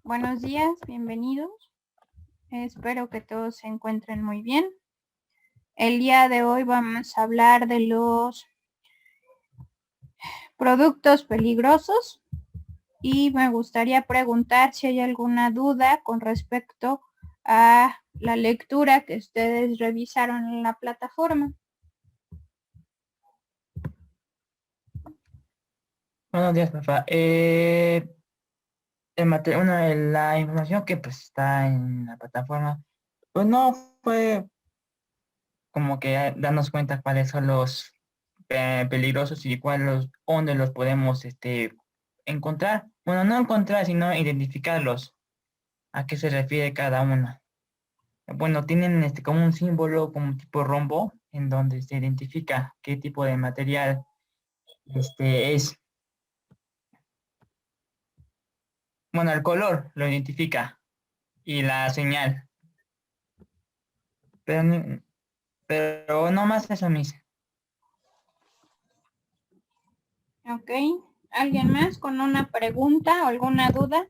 Buenos días, bienvenidos. Espero que todos se encuentren muy bien. El día de hoy vamos a hablar de los productos peligrosos y me gustaría preguntar si hay alguna duda con respecto a la lectura que ustedes revisaron en la plataforma. Buenos días, papá. La información que pues está en la plataforma, pues no fue como que darnos cuenta cuáles son los peligrosos y dónde los podemos encontrar. Bueno, no encontrar, sino identificarlos. ¿A qué se refiere cada uno? Bueno, tienen como un símbolo, como un tipo rombo, en donde se identifica qué tipo de material es. Bueno, el color lo identifica y la señal. Pero no más eso, mis. Ok, ¿alguien más con una pregunta o alguna duda?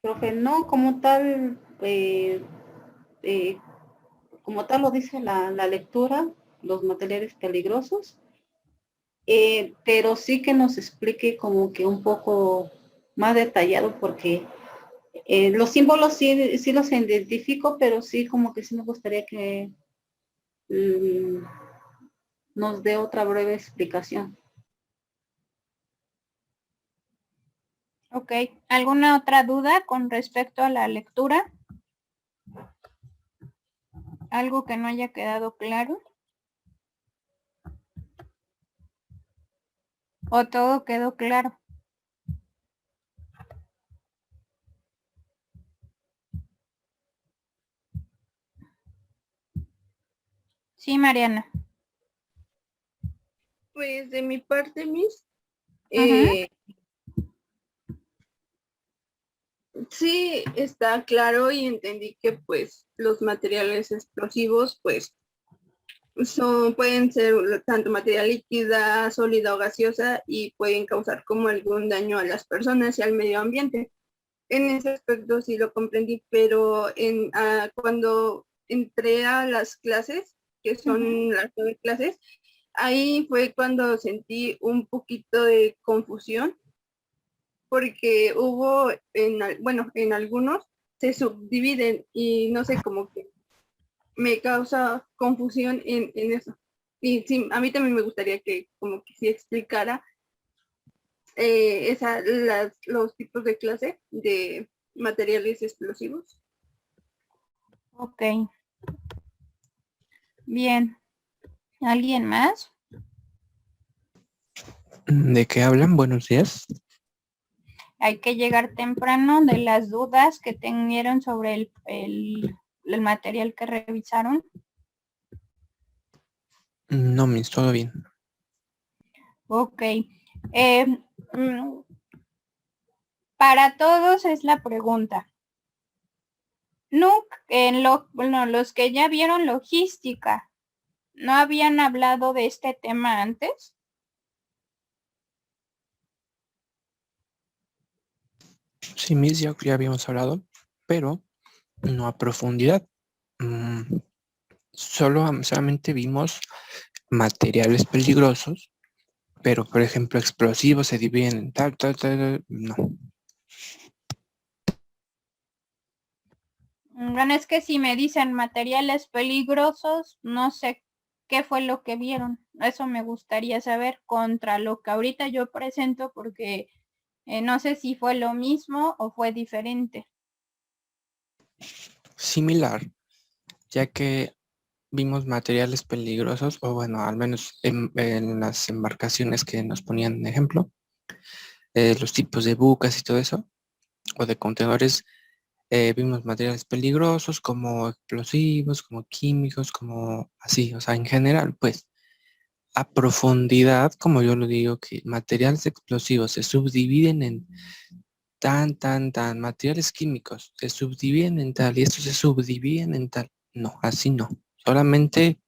Profe, no eh, como tal lo dice la lectura, los materiales peligrosos, pero sí que nos explique como que un poco más detallado, porque los símbolos sí los identifico, pero sí como que sí me gustaría que mm, nos dé otra breve explicación. Ok, ¿alguna otra duda con respecto a la lectura? ¿Algo que no haya quedado claro? ¿O todo quedó claro? Sí, Mariana. Pues de mi parte, Miss, Ajá. sí está claro y entendí que pues los materiales explosivos pues pueden ser tanto material líquida, sólida o gaseosa y pueden causar como algún daño a las personas y al medio ambiente. En ese aspecto sí lo comprendí, pero cuando entré a las clases, que son las 9 clases, ahí fue cuando sentí un poquito de confusión porque en algunos se subdividen y no sé, como que me causa confusión en eso. Y sí, a mí también me gustaría que como que sí explicara los tipos de clase de materiales explosivos. Ok. Bien. ¿Alguien más? ¿De qué hablan? Buenos días. Hay que llegar temprano de las dudas que tuvieron sobre el material que revisaron. No, mis, todo bien. Ok. Eh, mm, para todos es la pregunta. Nunca, los que ya vieron logística, ¿no habían hablado de este tema antes? Sí, mis, ya habíamos hablado, pero no a profundidad. Solamente vimos materiales peligrosos, pero por ejemplo explosivos se dividen en tal, no. Bueno, es que si me dicen materiales peligrosos, no sé qué fue lo que vieron. Eso me gustaría saber contra lo que ahorita yo presento porque no sé si fue lo mismo o fue diferente. Similar, ya que vimos materiales peligrosos, o bueno, al menos en las embarcaciones que nos ponían en ejemplo, los tipos de bucas y todo eso, o de contenedores. Vimos materiales peligrosos como explosivos, como químicos, como así, o sea, en general, pues a profundidad, como yo lo digo, que materiales explosivos se subdividen en materiales químicos se subdividen en tal y estos se subdividen en tal. No, así no. Solamente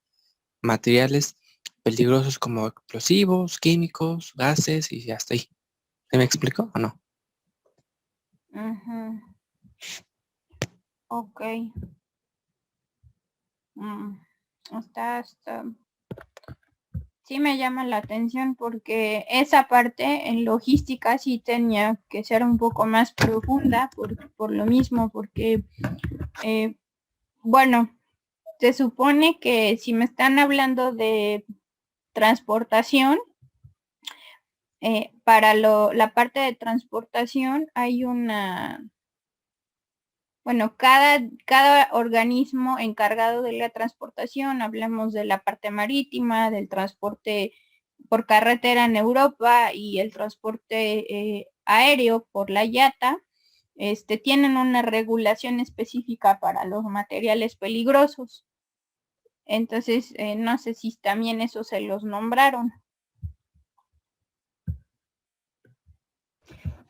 materiales peligrosos como explosivos, químicos, gases y hasta ahí. ¿Se me explicó o no? Ujú. Ok. Está. Sí me llama la atención porque esa parte en logística sí tenía que ser un poco más profunda por lo mismo, porque, bueno, se supone que si me están hablando de transportación, para la parte de transportación hay bueno, cada organismo encargado de la transportación, hablamos de la parte marítima, del transporte por carretera en Europa y el transporte aéreo por la IATA, tienen una regulación específica para los materiales peligrosos. Entonces, no sé si también eso se los nombraron.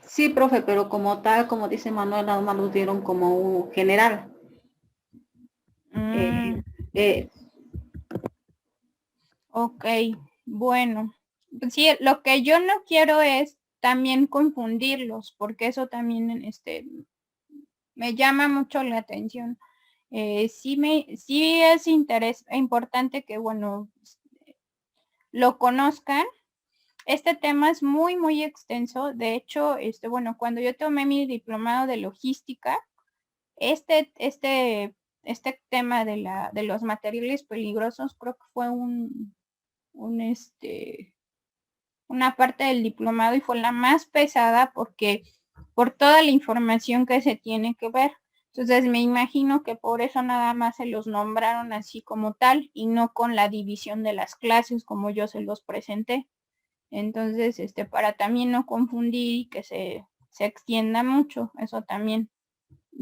Sí, profe, pero como tal, como dice Manuel, nada más lo dieron como un general. Mm, Eh, ok, bueno. Sí, lo que yo no quiero es también confundirlos, porque eso también me llama mucho la atención. Sí es importante que, bueno, lo conozcan. Este tema es muy, muy extenso. De hecho, bueno, cuando yo tomé mi diplomado de logística, este, este, este tema de los materiales peligrosos creo que fue una parte del diplomado y fue la más pesada porque por toda la información que se tiene que ver. Entonces me imagino que por eso nada más se los nombraron así como tal y no con la división de las clases como yo se los presenté. Entonces, para también no confundir y que se extienda mucho, eso también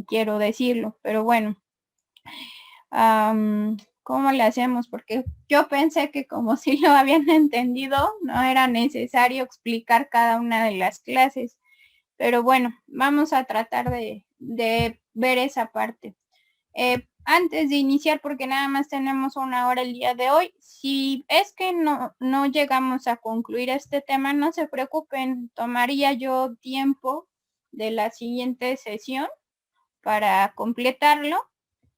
quiero decirlo, pero bueno, ¿cómo le hacemos? Porque yo pensé que como si lo habían entendido, no era necesario explicar cada una de las clases. Pero bueno, vamos a tratar de ver esa parte. Antes de iniciar, porque nada más tenemos una hora el día de hoy, si es que no llegamos a concluir este tema, no se preocupen, tomaría yo tiempo de la siguiente sesión para completarlo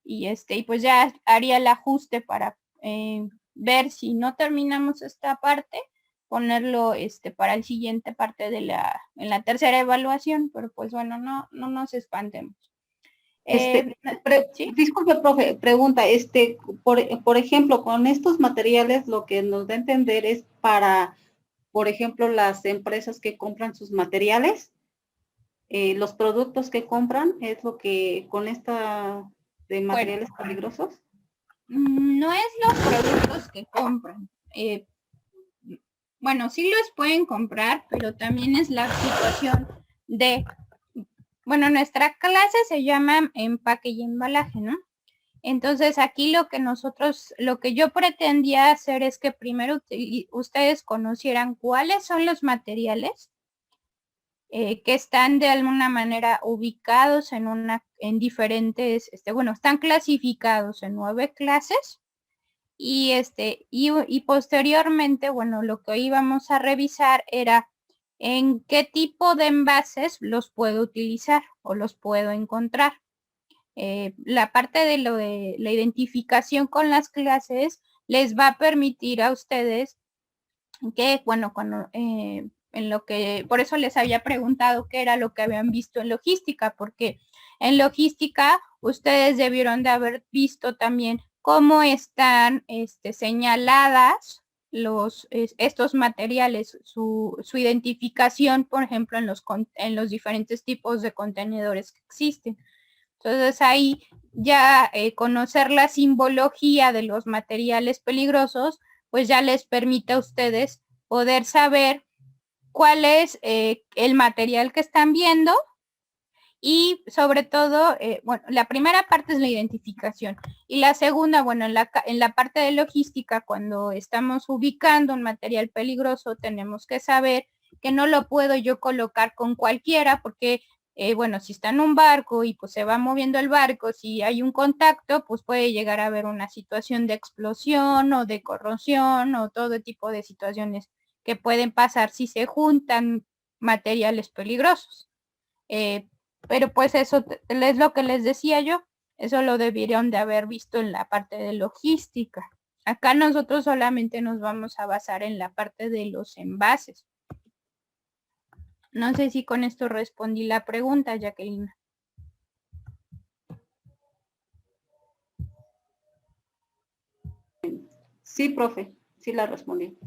y pues ya haría el ajuste para ver si no terminamos esta parte, ponerlo para el siguiente parte en la tercera evaluación, pero pues bueno, no nos espantemos. ¿Sí? Disculpe, profe, pregunta, por ejemplo, con estos materiales lo que nos da a entender es para, por ejemplo, las empresas que compran sus materiales, los productos que compran, es lo que con esta de materiales peligrosos. No es los productos que compran. Bueno, sí los pueden comprar, pero también es la situación bueno, nuestra clase se llama empaque y embalaje, ¿no? Entonces aquí lo que yo pretendía hacer es que primero ustedes conocieran cuáles son los materiales que están de alguna manera ubicados en diferentes, bueno, están clasificados en 9 clases y posteriormente, bueno, lo que íbamos a revisar era en qué tipo de envases los puedo utilizar o los puedo encontrar. La parte de lo de la identificación con las clases les va a permitir a ustedes que, bueno, por eso les había preguntado qué era lo que habían visto en logística, porque en logística ustedes debieron de haber visto también cómo están señaladas estos materiales, su identificación, por ejemplo, en los diferentes tipos de contenedores que existen. Entonces ahí ya conocer la simbología de los materiales peligrosos, pues ya les permite a ustedes poder saber cuál es el material que están viendo y sobre todo, bueno, la primera parte es la identificación y la segunda, bueno, en la parte de logística, cuando estamos ubicando un material peligroso, tenemos que saber que no lo puedo yo colocar con cualquiera porque bueno, si está en un barco y pues se va moviendo el barco, si hay un contacto, pues puede llegar a haber una situación de explosión o de corrosión o todo tipo de situaciones que pueden pasar si se juntan materiales peligrosos. Pero pues eso es lo que les decía yo. Eso lo debieron de haber visto en la parte de logística. Acá nosotros solamente nos vamos a basar en la parte de los envases. No sé si con esto respondí la pregunta, Jacqueline. Sí, profe, sí la respondí.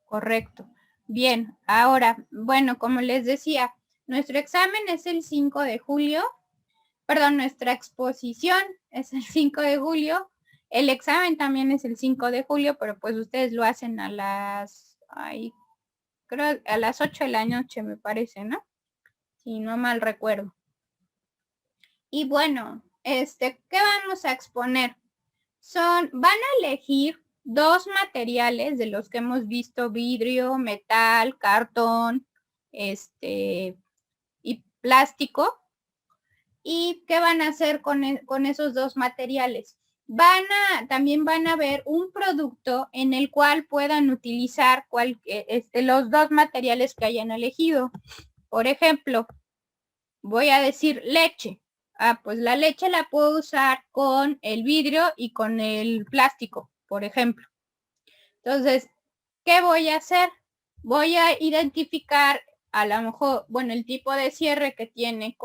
Correcto. Bien, ahora, bueno, como les decía, nuestro examen es el 5 de julio. Perdón, nuestra exposición es el 5 de julio. El examen también es el 5 de julio, pero pues ustedes lo hacen a las, creo a las 8 de la noche, me parece, ¿no? Si no mal recuerdo. Y bueno, ¿qué vamos a exponer? Van a elegir 2 materiales de los que hemos visto: vidrio, metal, cartón, y plástico. ¿Y qué van a hacer con esos 2 materiales? También van a ver un producto en el cual puedan utilizar los 2 materiales que hayan elegido. Por ejemplo, voy a decir leche. Pues la leche la puedo usar con el vidrio y con el plástico, por ejemplo. Entonces, ¿qué voy a hacer? Voy a identificar a lo mejor, bueno, el tipo de cierre que tiene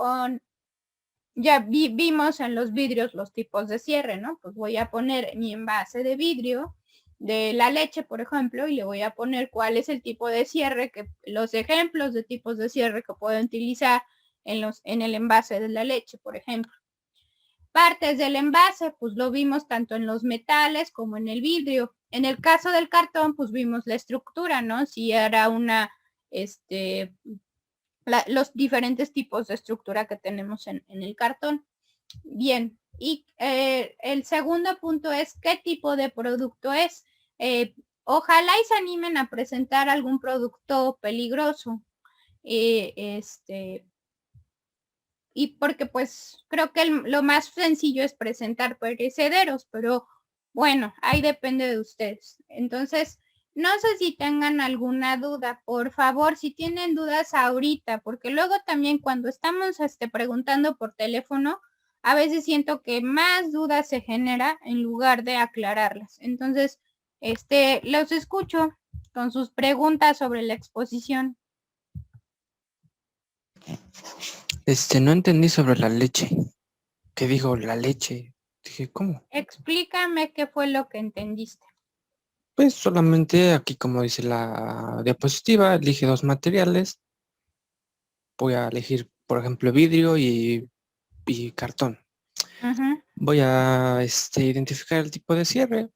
ya vimos en los vidrios los tipos de cierre, ¿no? Pues voy a poner mi envase de vidrio de la leche, por ejemplo, y le voy a poner cuál es el tipo de cierre, los ejemplos de tipos de cierre que puedo utilizar en el envase de la leche, por ejemplo. Partes del envase, pues lo vimos tanto en los metales como en el vidrio. En el caso del cartón, pues vimos la estructura, ¿no? Si era los diferentes tipos de estructura que tenemos en el cartón. Bien, y el segundo punto es qué tipo de producto es. Ojalá y se animen a presentar algún producto peligroso. Y porque pues creo que lo más sencillo es presentar perecederos, pero bueno, ahí depende de ustedes. Entonces, no sé si tengan alguna duda, por favor, si tienen dudas ahorita, porque luego también cuando estamos preguntando por teléfono, a veces siento que más dudas se genera en lugar de aclararlas. Entonces, los escucho con sus preguntas sobre la exposición. No entendí sobre la leche. ¿Qué digo? La leche. Dije, ¿cómo? Explícame qué fue lo que entendiste. Pues solamente aquí, como dice la diapositiva, elige 2 materiales. Voy a elegir, por ejemplo, vidrio y cartón. Voy a identificar el tipo de cierre.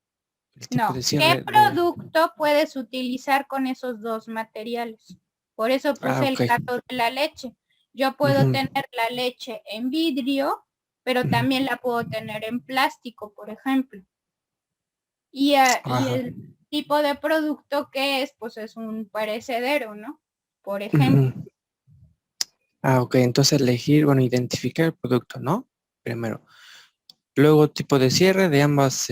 El tipo de No, cierre ¿qué producto puedes utilizar con esos 2 materiales? Por eso puse el ok. caso de la leche. Yo puedo Ujú, tener la leche en vidrio, pero ujú. también la puedo tener en plástico, por ejemplo. Y Ajá. el tipo de producto que es, pues es un perecedero, ¿no? Por ejemplo. Ujú. Ok, entonces elegir, bueno, identificar el producto, ¿no? Primero. Luego tipo de cierre de ambos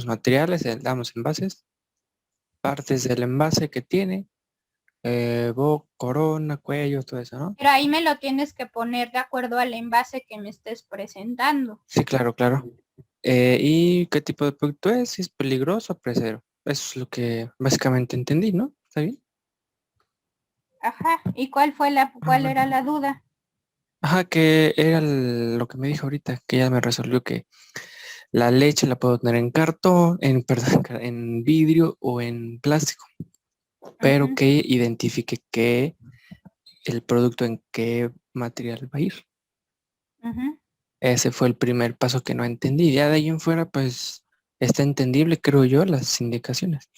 materiales, de ambos envases, partes del envase que tiene, corona, cuello, todo eso, ¿no? Pero ahí me lo tienes que poner de acuerdo al envase que me estés presentando. Sí, claro, claro. ¿Y qué tipo de producto es? Si es peligroso o perecedero. Eso es lo que básicamente entendí, ¿no? ¿Está bien? Ajá. ¿Y cuál era la duda? Ajá, que era lo que me dijo ahorita, que ya me resolvió que la leche la puedo tener en cartón, perdón, en vidrio o en plástico, pero que identifique que el producto en qué material va a ir. Ese fue el primer paso que no entendí. Ya de ahí en fuera, pues, está entendible, creo yo, las indicaciones.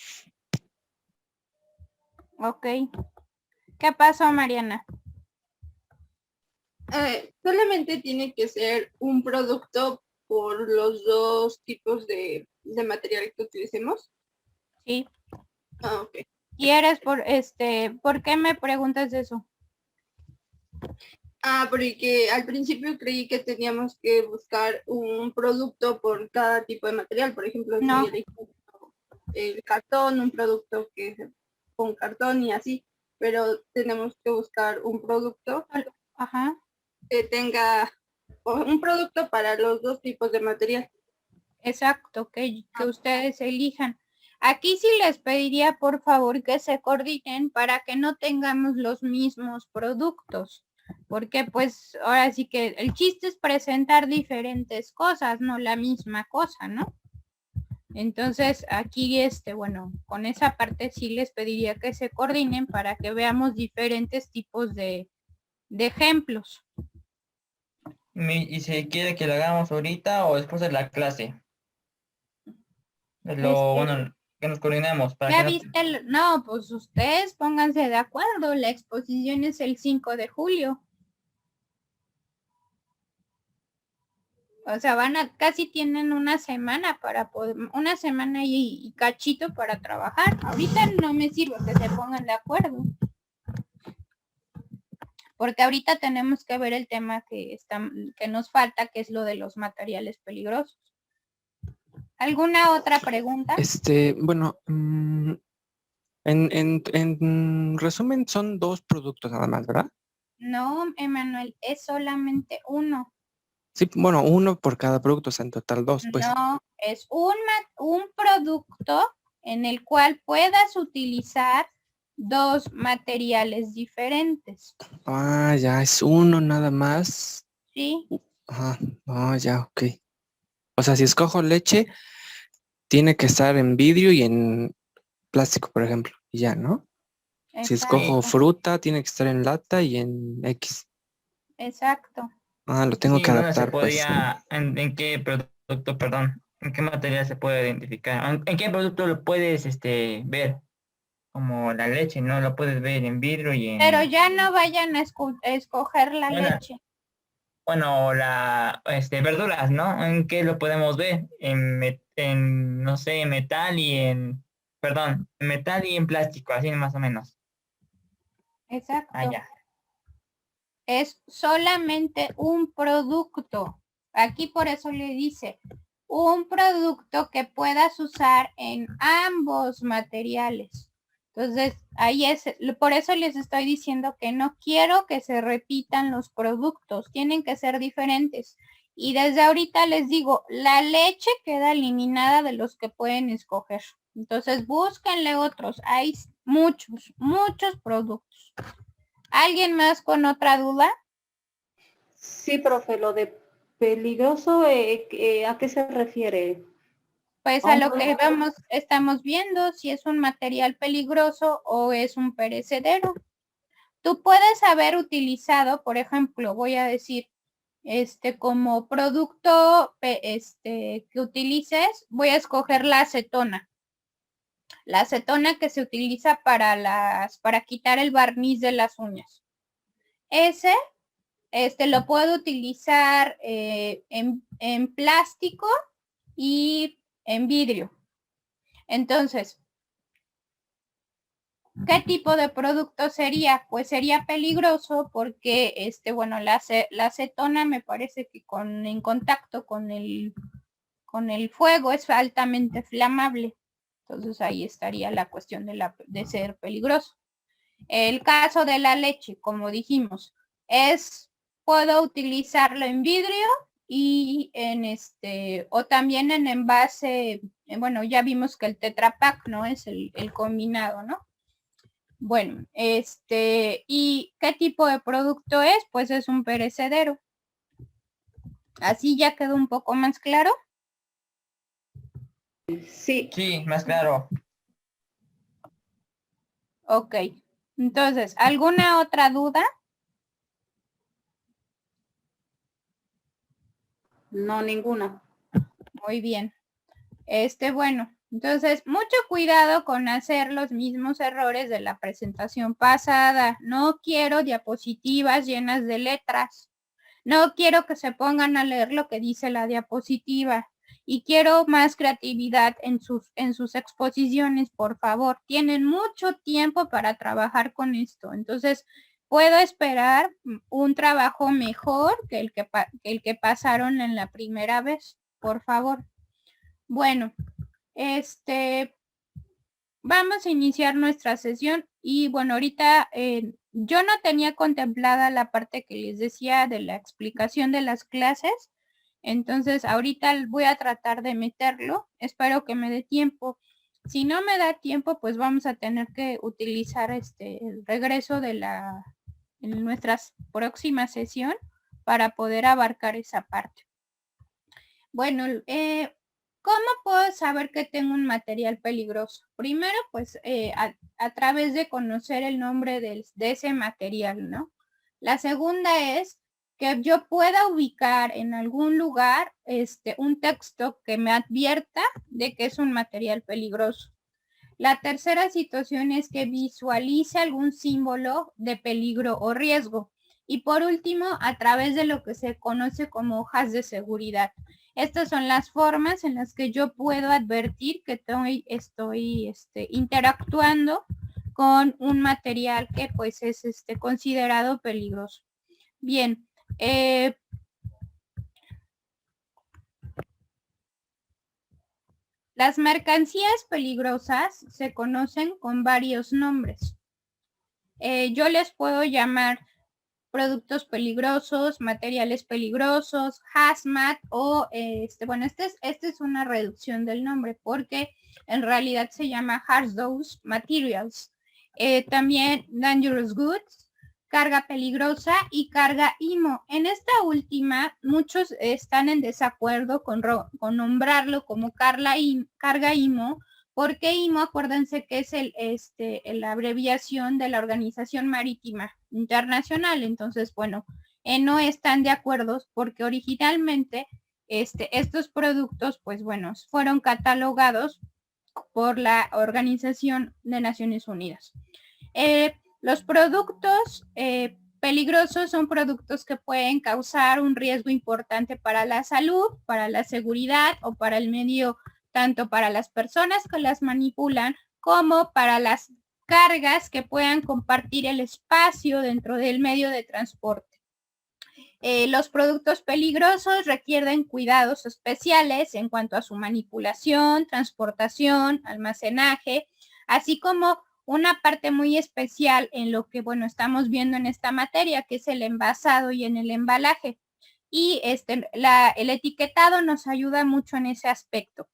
Ok. ¿Qué pasó, Mariana? Solamente tiene que ser un producto por los 2 tipos de material que utilicemos. Sí. Ok. ¿Quieres por qué me preguntas eso? Porque al principio creí que teníamos que buscar un producto por cada tipo de material. Por ejemplo, No. si elegimos el cartón, un producto que es con cartón y así, pero tenemos que buscar un producto Ajá. que tenga un producto para los dos tipos de material. Exacto, que ustedes elijan. Aquí sí les pediría por favor que se coordinen para que no tengamos los mismos productos, porque pues ahora sí que el chiste es presentar diferentes cosas, no la misma cosa, ¿no? Entonces aquí bueno, con esa parte sí les pediría que se coordinen para que veamos diferentes tipos de ejemplos. ¿Y si quiere que lo hagamos ahorita o después de la clase? Bueno, que nos coordinemos para ¿Ya que no... viste? No, pues ustedes pónganse de acuerdo. La exposición es el 5 de julio. O sea, casi tienen una semana para poder, una semana y cachito para trabajar. Ahorita no me sirve que se pongan de acuerdo. Porque ahorita tenemos que ver el tema que nos falta, que es lo de los materiales peligrosos. ¿Alguna otra pregunta? Bueno, en resumen son 2 productos nada más, ¿verdad? No, Emanuel, es solamente uno. Sí, bueno, 1 por cada producto, o sea, en total 2, pues. No, es un producto en el cual puedas utilizar 2 materiales diferentes. Ah, ya, es 1 nada más. ¿Sí? Ajá, ya, ok. O sea, si escojo leche, tiene que estar en vidrio y en plástico, por ejemplo, y ya, ¿no? Si escojo Exacto. fruta, tiene que estar en lata y en X. Exacto. Ah, lo tengo Sí, que bueno, se adaptar, pues. podía, ¿en qué producto, perdón, en qué material se puede identificar? ¿En qué producto lo puedes ver? Como la leche, ¿no? Lo puedes ver en vidrio y Pero en... ya no vayan a escoger la Bueno, leche. bueno, verduras, ¿no? ¿En qué lo podemos ver? No sé, metal y perdón, metal y en plástico, así más o menos. Ah, Exacto. ya. Es solamente un producto. Aquí por eso le dice, un producto que puedas usar en ambos materiales. Entonces, ahí por eso les estoy diciendo que no quiero que se repitan los productos, tienen que ser diferentes. Y desde ahorita les digo, la leche queda eliminada de los que pueden escoger. Entonces, búsquenle otros. Hay muchos, muchos productos. ¿Alguien más con otra duda? Sí, profe, lo de peligroso, ¿a qué se refiere? Pues ¿A a un lo que producto? estamos viendo si es un material peligroso o es un perecedero. Tú puedes haber utilizado, por ejemplo, voy a decir, como producto que utilices, voy a escoger la acetona. La acetona que se utiliza para quitar el barniz de las uñas. Ese, lo puedo utilizar en plástico y en vidrio. Entonces, ¿qué tipo de producto sería? Pues sería peligroso porque, bueno, la acetona me parece que en contacto con el fuego es altamente flamable. Entonces ahí estaría la cuestión de ser peligroso. El caso de la leche, como dijimos, puedo utilizarlo en vidrio y o también en envase, bueno, ya vimos que el Tetra Pak, ¿no? Es el combinado, ¿no? Bueno, ¿y qué tipo de producto es? Pues es un perecedero. Así ya quedó un poco más claro. Sí, Sí, más claro. Ok. Entonces, ¿alguna otra duda? no, ninguna. Muy bien. Bueno, entonces, mucho cuidado con hacer los mismos errores de la presentación pasada. No quiero diapositivas llenas de letras. No quiero que se pongan a leer lo que dice la diapositiva. Y quiero más creatividad en sus exposiciones, por favor. Tienen mucho tiempo para trabajar con esto. Entonces, puedo esperar un trabajo mejor que el que pasaron en la primera vez, por favor. Bueno, vamos a iniciar nuestra sesión y bueno, ahorita yo no tenía contemplada la parte que les decía de la explicación de las clases, entonces ahorita voy a tratar de meterlo, espero que me dé tiempo. Si no me da tiempo, pues vamos a tener que utilizar el regreso de en nuestra próxima sesión para poder abarcar esa parte. Bueno, ¿cómo puedo saber que tengo un material peligroso? Primero, pues a través de conocer el nombre de ese material, ¿no? La segunda es que yo pueda ubicar en algún lugar un texto que me advierta de que es un material peligroso. La tercera situación es que visualice algún símbolo de peligro o riesgo. Y por último, a través de lo que se conoce como hojas de seguridad. Estas son las formas en las que yo puedo advertir que estoy interactuando con un material que pues es considerado peligroso. Bien, las mercancías peligrosas se conocen con varios nombres. Yo les puedo llamar productos peligrosos, materiales peligrosos, hazmat o bueno, este es una reducción del nombre porque en realidad se llama hazardous materials. También dangerous goods, carga peligrosa y carga IMO. En esta última, muchos están en desacuerdo con nombrarlo como carga IMO, porque IMO, acuérdense que es la abreviación de la Organización Marítima Internacional. Entonces, bueno, no están de acuerdo porque originalmente estos productos, pues bueno, fueron catalogados por la Organización de Naciones Unidas. Los productos peligrosos son productos que pueden causar un riesgo importante para la salud, para la seguridad o para el medio, tanto para las personas que las manipulan como para las cargas que puedan compartir el espacio dentro del medio de transporte. Los productos peligrosos requieren cuidados especiales en cuanto a su manipulación, transportación, almacenaje, así como una parte muy especial en lo que, bueno, estamos viendo en esta materia, que es el envasado y en el embalaje. Y el etiquetado nos ayuda mucho en ese aspecto.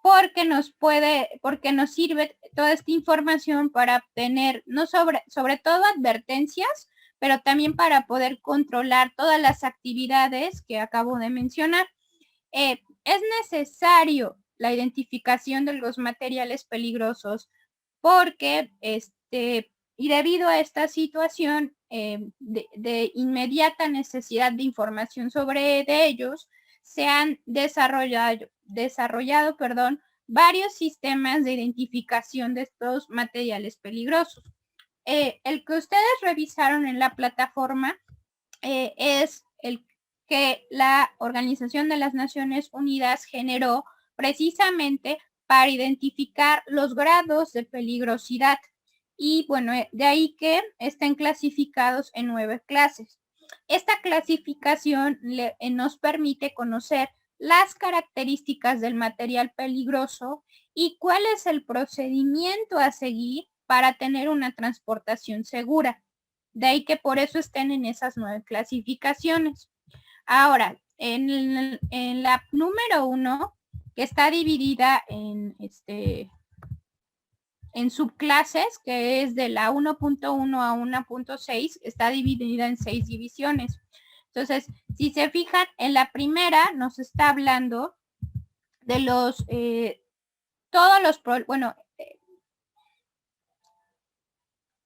Porque nos sirve toda esta información para obtener, no sobre todo advertencias, pero también para poder controlar todas las actividades que acabo de mencionar. Es necesario la identificación de los materiales peligrosos porque, y debido a esta situación de inmediata necesidad de información sobre ellos, se han desarrollado varios sistemas de identificación de estos materiales peligrosos. El que ustedes revisaron en la plataforma es el que la Organización de las Naciones Unidas generó precisamente para identificar los grados de peligrosidad. Y bueno, de ahí que estén clasificados en 9 clases. Esta clasificación nos permite conocer las características del material peligroso y cuál es el procedimiento a seguir para tener una transportación segura. De ahí que por eso estén en esas 9 clasificaciones. Ahora, en la número 1, que está dividida en subclases, que es de la 1.1 a 1.6, está dividida en 6 divisiones. Entonces, si se fijan, en la primera nos está hablando de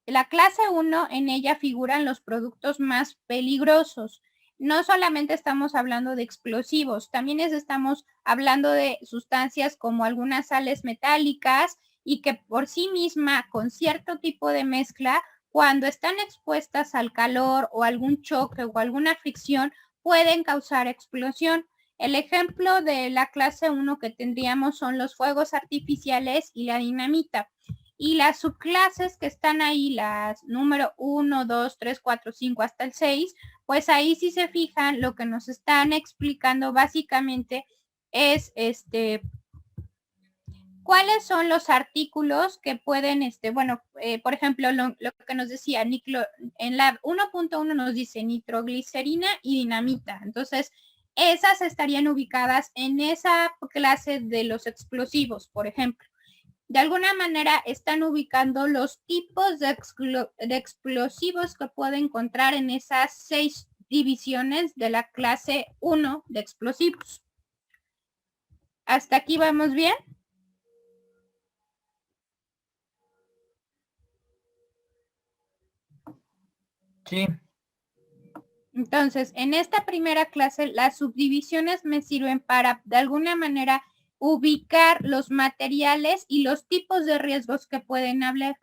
la clase 1, en ella figuran los productos más peligrosos. No solamente estamos hablando de explosivos, también estamos hablando de sustancias como algunas sales metálicas y que por sí misma, con cierto tipo de mezcla, cuando están expuestas al calor o algún choque o alguna fricción, pueden causar explosión. El ejemplo de la clase 1 que tendríamos son los fuegos artificiales y la dinamita. Y las subclases que están ahí, las número 1, 2, 3, 4, 5 hasta el 6, pues ahí si se fijan, lo que nos están explicando básicamente es ¿Cuáles son los artículos que pueden, bueno, por ejemplo, lo que nos decía, en la 1.1 nos dice nitroglicerina y dinamita. Entonces, esas estarían ubicadas en esa clase de los explosivos, por ejemplo. De alguna manera están ubicando los tipos de explosivos que puede encontrar en esas 6 divisiones de la clase 1 de explosivos. ¿Hasta aquí vamos bien? Sí. Entonces, en esta primera clase, las subdivisiones me sirven para, de alguna manera, ubicar los materiales y los tipos de riesgos que pueden haber.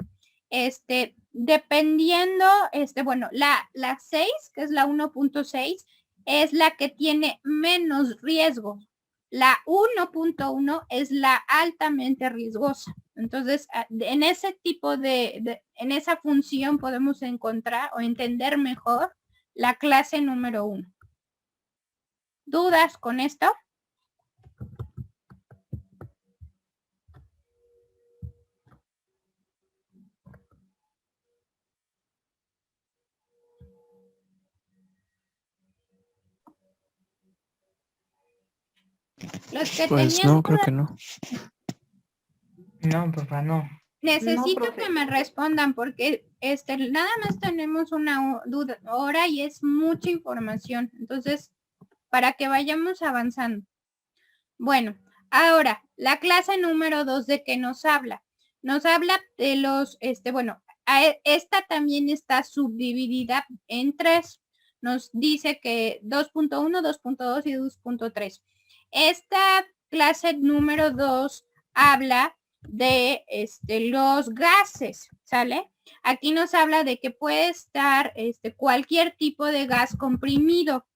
Dependiendo, bueno, la 6, que es la 1.6, es la que tiene menos riesgo. La 1.1 es la altamente riesgosa. Entonces, en ese tipo en esa función podemos encontrar o entender mejor la clase número 1. ¿Dudas con esto? Los que Pues tenían no, creo que no. No, papá, no. necesito No, profe. que me respondan porque nada más tenemos una hora y es mucha información. Entonces, para que vayamos avanzando. Bueno, ahora, la clase número 2 de qué nos habla. Nos habla de los, bueno, esta también está subdividida en 3. Nos dice que 2.1, 2.2 y 2.3. Esta clase número 2 habla de los gases, ¿sale? Aquí nos habla de que puede estar cualquier tipo de gas comprimido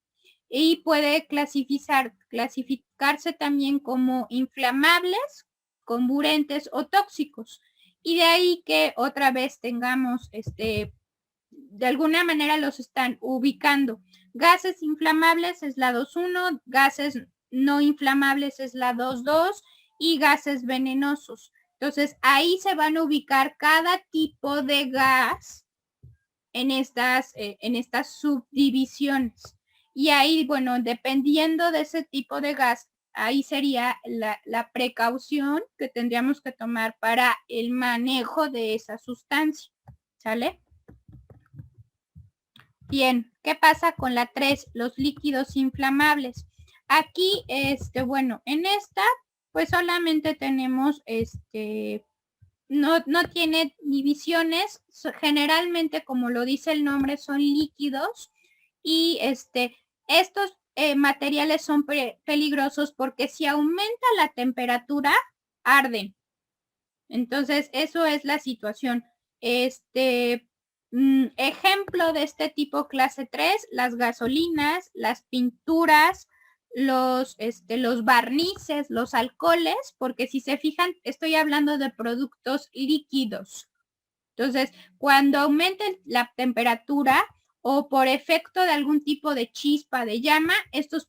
y puede clasificarse también como inflamables, comburentes o tóxicos. Y de ahí que otra vez tengamos, de alguna manera los están ubicando. Gases inflamables es la 2.1, gases no inflamables es la 2.2 y gases venenosos. Entonces, ahí se van a ubicar cada tipo de gas en estas subdivisiones. Y ahí, bueno, dependiendo de ese tipo de gas, ahí sería la precaución que tendríamos que tomar para el manejo de esa sustancia. ¿Sale? Bien, ¿qué pasa con la 3? Los líquidos inflamables. Aquí, bueno, en esta, pues solamente tenemos, no tiene divisiones, generalmente, como lo dice el nombre, son líquidos y estos materiales son peligrosos porque si aumenta la temperatura, arden. Entonces, eso es la situación. Ejemplo de este tipo clase 3, las gasolinas, las pinturas, los barnices, los alcoholes, porque si se fijan, estoy hablando de productos líquidos. Entonces, cuando aumente la temperatura o por efecto de algún tipo de chispa, de llama, estos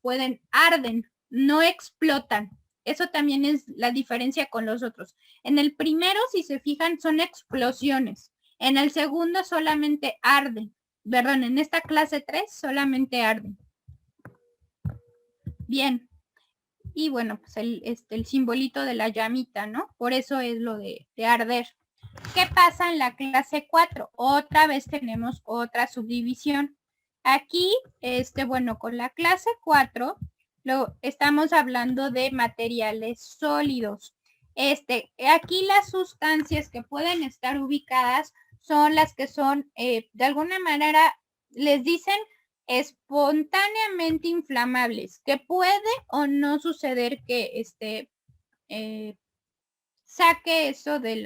arden, no explotan. Eso también es la diferencia con los otros. En el primero, si se fijan, son explosiones. En el segundo solamente arden. Perdón, en esta clase 3 solamente arden. Bien. Y bueno, pues el simbolito de la llamita, ¿no? Por eso es lo de arder. ¿Qué pasa en la clase 4? Otra vez tenemos otra subdivisión. Aquí, bueno, con la clase 4, estamos hablando de materiales sólidos. Aquí las sustancias que pueden estar ubicadas son las que son, de alguna manera, les dicen espontáneamente inflamables, que puede o no suceder que saque eso de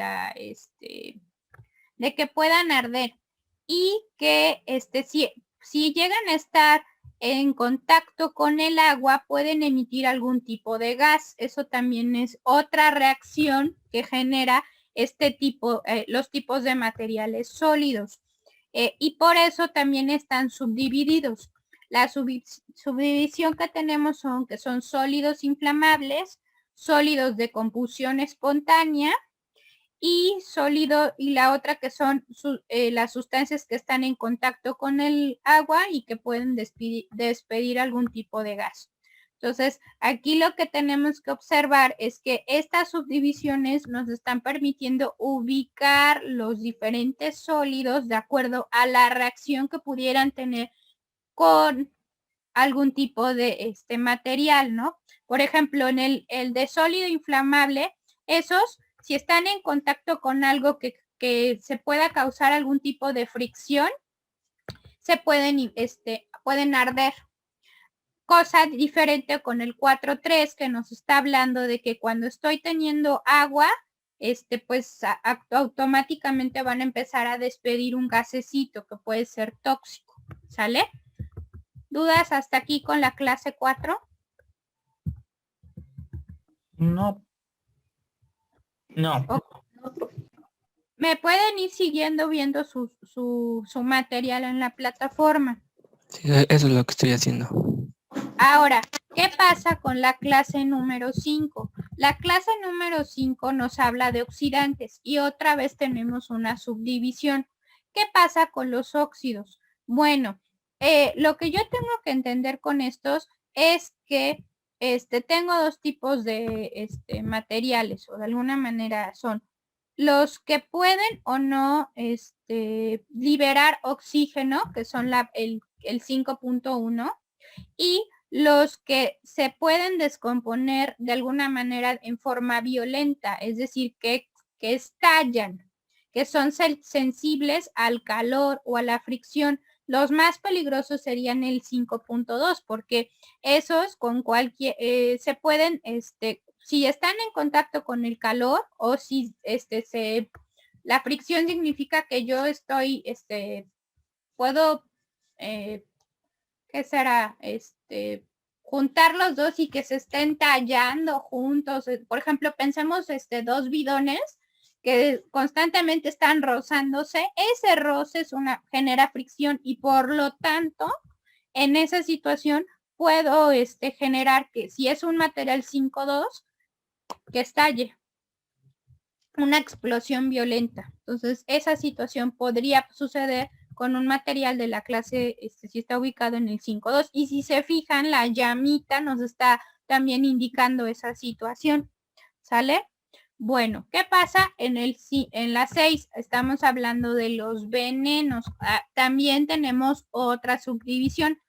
de que puedan arder y que si llegan a estar en contacto con el agua pueden emitir algún tipo de gas. Eso también es otra reacción que genera los tipos de materiales sólidos. Y por eso también están subdivididos. La subdivisión que tenemos que son sólidos inflamables, sólidos de combustión espontánea y sólido, y la otra que son las sustancias que están en contacto con el agua y que pueden despedir algún tipo de gas. Entonces, aquí lo que tenemos que observar es que estas subdivisiones nos están permitiendo ubicar los diferentes sólidos de acuerdo a la reacción que pudieran tener con algún tipo de material, ¿no? Por ejemplo, en el de sólido inflamable, esos, si están en contacto con algo que se pueda causar algún tipo de fricción, se pueden arder. Cosa diferente con el 4.3 que nos está hablando de que cuando estoy teniendo agua, pues automáticamente van a empezar a despedir un gasecito que puede ser tóxico, ¿sale? ¿Dudas hasta aquí con la clase 4? No. No. Me pueden ir siguiendo viendo su material en la plataforma. Sí, eso es lo que estoy haciendo. Ahora, ¿qué pasa con la clase número 5? La clase número 5 nos habla de oxidantes y otra vez tenemos una subdivisión. ¿Qué pasa con los óxidos? Bueno, lo que yo tengo que entender con estos es que tengo dos tipos de materiales, o de alguna manera son los que pueden o no liberar oxígeno, que son el 5.1, y los que se pueden descomponer de alguna manera en forma violenta, es decir, que estallan, que son sensibles al calor o a la fricción. Los más peligrosos serían el 5.2, porque esos con cualquier, se pueden, si están en contacto con el calor o si la fricción significa que yo estoy, puedo, ¿qué será? Juntar los dos y que se estén tallando juntos. Por ejemplo, pensemos dos bidones que constantemente están rozándose. Ese roce genera fricción y por lo tanto, en esa situación puedo generar que si es un material 5.2, que estalle una explosión violenta. Entonces, esa situación podría suceder con un material de la clase, si está ubicado en el 5.2. Y si se fijan, la llamita nos está también indicando esa situación. ¿Sale? Bueno, ¿qué pasa en la 6? Estamos hablando de los venenos. También tenemos otra subdivisión.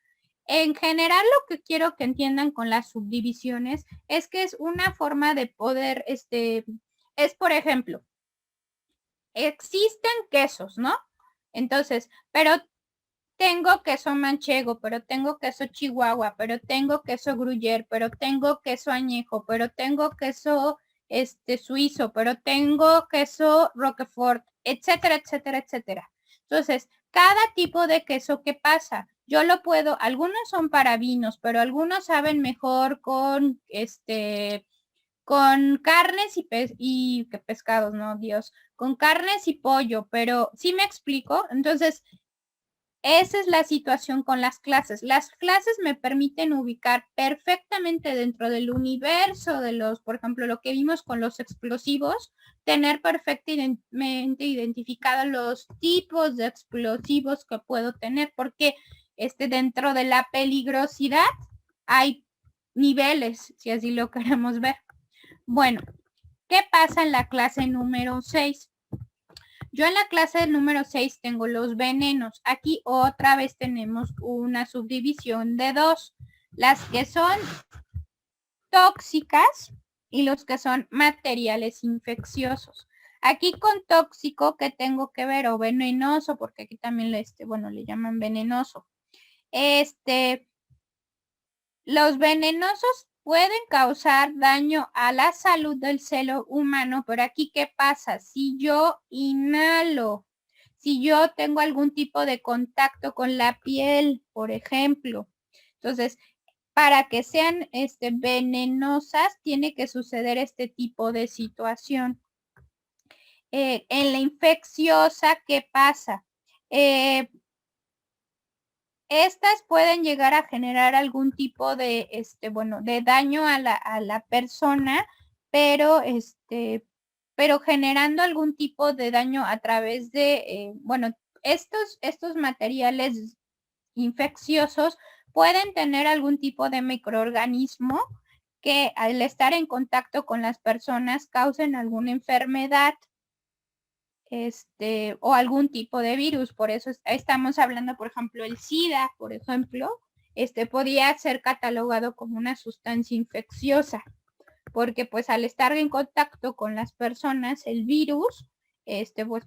En general, lo que quiero que entiendan con las subdivisiones es que es una forma de poder, es por ejemplo, existen quesos, ¿no? Entonces, pero tengo queso manchego, pero tengo queso chihuahua, pero tengo queso gruyere, pero tengo queso añejo, pero tengo queso suizo, pero tengo queso roquefort, etcétera, etcétera, etcétera. Entonces, cada tipo de queso, ¿qué pasa? Yo lo puedo, algunos son para vinos, pero algunos saben mejor con con carnes y que pescados, no, Dios, con carnes y pollo, pero ¿sí me explico? Entonces, esa es la situación con las clases. Las clases me permiten ubicar perfectamente dentro del universo de los, por ejemplo, lo que vimos con los explosivos, tener perfectamente identificados los tipos de explosivos que puedo tener, porque dentro de la peligrosidad hay niveles, si así lo queremos ver. Bueno, ¿qué pasa en la clase número 6? Yo en la clase número 6 tengo los venenos. Aquí otra vez tenemos una subdivisión de dos. Las que son tóxicas y los que son materiales infecciosos. Aquí con tóxico, ¿qué tengo que ver? O venenoso, porque aquí también le llaman venenoso. Los venenosos pueden causar daño a la salud del ser humano, pero aquí, ¿qué pasa? Si yo inhalo, si yo tengo algún tipo de contacto con la piel, por ejemplo, entonces, para que sean venenosas, tiene que suceder este tipo de situación. En la infecciosa, ¿qué pasa? Estas pueden llegar a generar algún tipo de, de daño a la persona pero pero generando algún tipo de daño a través de, bueno, estos materiales infecciosos pueden tener algún tipo de microorganismo que al estar en contacto con las personas causen alguna enfermedad o algún tipo de virus. Por eso estamos hablando, por ejemplo, el SIDA, por ejemplo, podría ser catalogado como una sustancia infecciosa, porque pues al estar en contacto con las personas, el virus,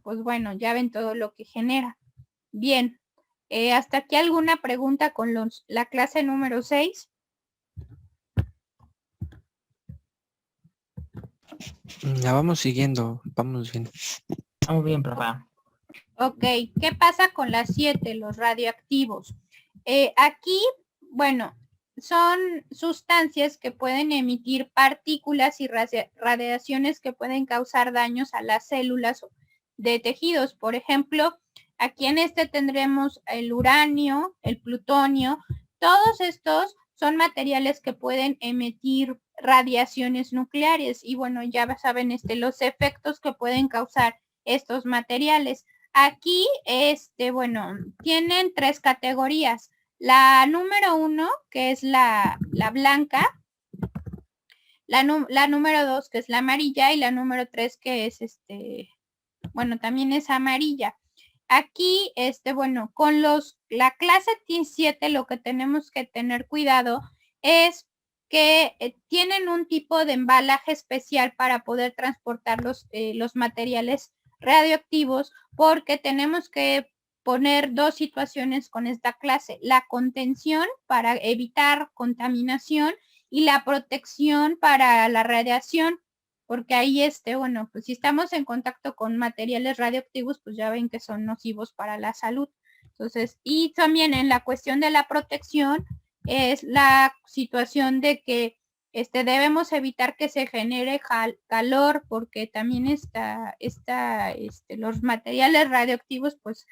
pues bueno, ya ven todo lo que genera. Bien, hasta aquí alguna pregunta con la clase número 6. La vamos siguiendo, vamos bien. Muy bien, papá. Ok, ¿qué pasa con las 7, los radioactivos? Aquí, bueno, son sustancias que pueden emitir partículas y radiaciones que pueden causar daños a las células de tejidos. Por ejemplo, aquí en tendremos el uranio, el plutonio. Todos estos son materiales que pueden emitir radiaciones nucleares y bueno, ya saben los efectos que pueden causar estos materiales. Aquí, bueno, tienen 3 categorías. La número 1, que es la blanca, la número 2, que es la amarilla, y la número 3, que es bueno, también es amarilla. Aquí, bueno, con la clase T7 lo que tenemos que tener cuidado es que tienen un tipo de embalaje especial para poder transportar los materiales radioactivos, porque tenemos que poner 2 situaciones con esta clase: la contención para evitar contaminación y la protección para la radiación, porque ahí bueno, pues si estamos en contacto con materiales radioactivos, pues ya ven que son nocivos para la salud. Entonces, y también en la cuestión de la protección es la situación de que debemos evitar que se genere calor, porque también los materiales radioactivos pues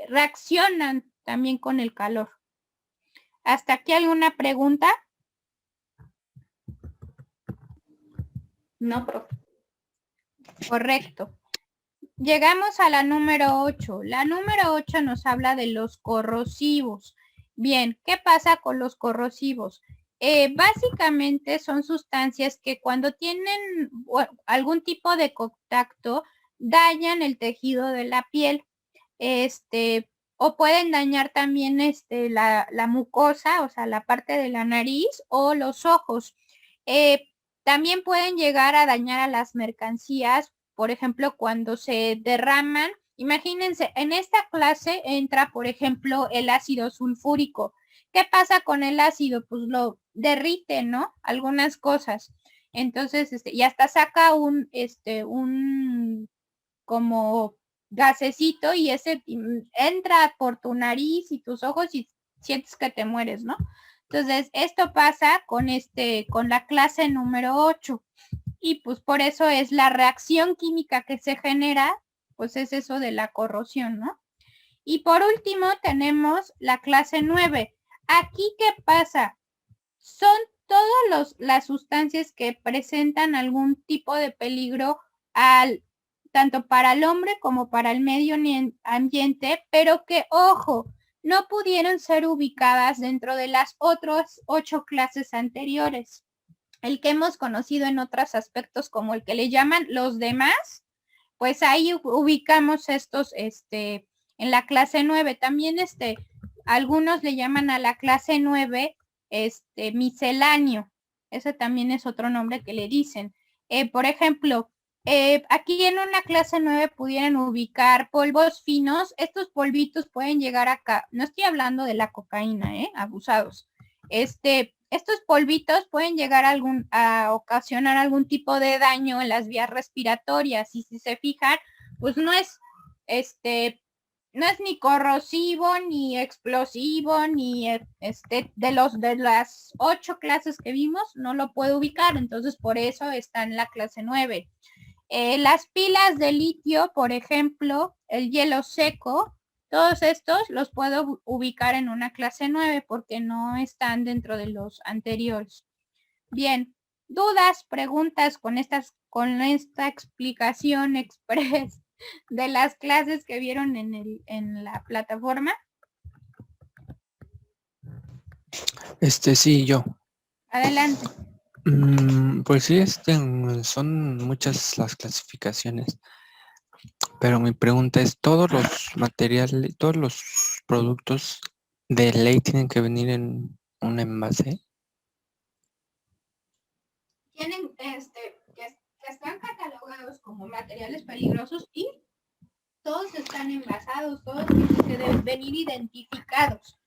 reaccionan también con el calor. ¿Hasta aquí alguna pregunta? No, profe. Correcto. Llegamos a la número 8. La número 8 nos habla de los corrosivos. Bien, ¿qué pasa con los corrosivos? Básicamente son sustancias que cuando tienen algún tipo de contacto dañan el tejido de la piel. O pueden dañar también la mucosa, o sea, la parte de la nariz o los ojos. También pueden llegar a dañar a las mercancías, por ejemplo, cuando se derraman. Imagínense, en esta clase entra, por ejemplo, el ácido sulfúrico. ¿Qué pasa con el ácido? Pues lo derrite, ¿no? Algunas cosas. Entonces, y hasta saca un como gasecito, y ese entra por tu nariz y tus ojos y sientes que te mueres, ¿no? Entonces, esto pasa con la clase número 8. Y pues por eso es la reacción química que se genera, pues es eso de la corrosión, ¿no? Y por último tenemos la clase 9. Aquí, ¿qué pasa? Son todas las sustancias que presentan algún tipo de peligro tanto para el hombre como para el medio ambiente, pero que, ojo, no pudieron ser ubicadas dentro de las otras 8 clases anteriores. El que hemos conocido en otros aspectos como el que le llaman los demás, pues ahí ubicamos estos en la clase 9. También algunos le llaman a la clase 9 misceláneo. Ese también es otro nombre que le dicen. Por ejemplo, aquí en una clase 9 pudieran ubicar polvos finos. Estos polvitos pueden llegar acá. No estoy hablando de la cocaína, abusados. Estos polvitos pueden llegar a ocasionar algún tipo de daño en las vías respiratorias, y si se fijan, pues no es ni corrosivo, ni explosivo, ni de las 8 clases que vimos, no lo puedo ubicar. Entonces por eso está en la clase 9. Las pilas de litio, por ejemplo, el hielo seco, todos estos los puedo ubicar en una clase 9 porque no están dentro de los anteriores. Bien, dudas, preguntas con esta explicación express de las clases que vieron en la plataforma. Sí, yo. Adelante. Pues sí, son muchas las clasificaciones, pero mi pregunta es, ¿todos los materiales, todos los productos de ley tienen que venir en un envase? Tienen que están catalogados como materiales peligrosos y todos están envasados, todos tienen que venir identificados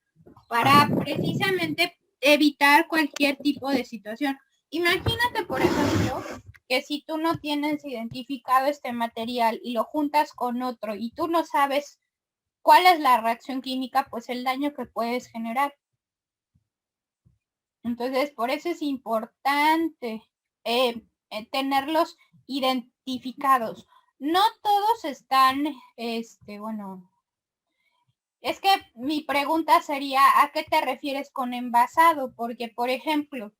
para precisamente evitar cualquier tipo de situación. Imagínate, por ejemplo, que si tú no tienes identificado este material y lo juntas con otro y tú no sabes cuál es la reacción química, pues el daño que puedes generar. Entonces, por eso es importante tenerlos identificados. No todos están, bueno, es que mi pregunta sería, ¿a qué te refieres con envasado? Porque, por ejemplo,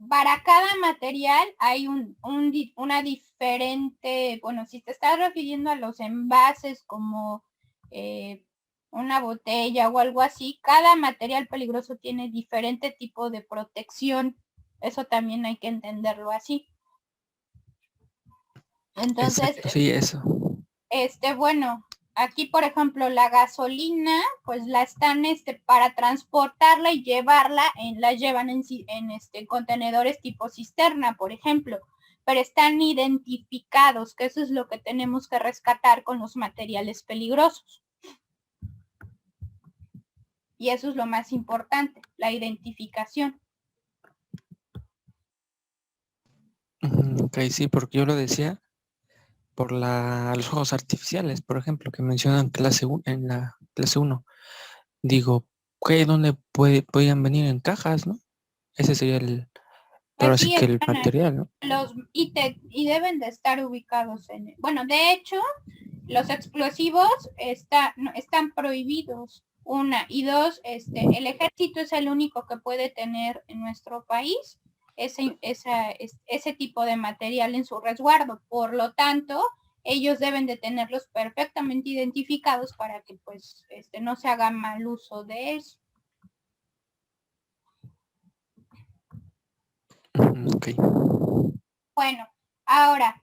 para cada material hay una diferente, bueno, si te estás refiriendo a los envases como una botella o algo así, cada material peligroso tiene diferente tipo de protección. Eso también hay que entenderlo así. Entonces, Exacto, sí, eso. bueno, aquí por ejemplo la gasolina, pues la están para transportarla y llevarla, la llevan en contenedores tipo cisterna, por ejemplo, pero están identificados, que eso es lo que tenemos que rescatar con los materiales peligrosos. Y eso es lo más importante, la identificación. Ok, sí, porque yo lo decía por los juegos artificiales, por ejemplo, que mencionan en la clase 1. Digo, ¿dónde podían venir en cajas, no? Ese sería ahora Pues sí sí, que el están material, ¿no? y deben de estar ubicados bueno, de hecho, los explosivos están prohibidos, una, y dos, el ejército es el único que puede tener en nuestro país ese tipo de material en su resguardo. Por lo tanto, ellos deben de tenerlos perfectamente identificados para que pues no se haga mal uso de eso. Ok. Bueno, ahora,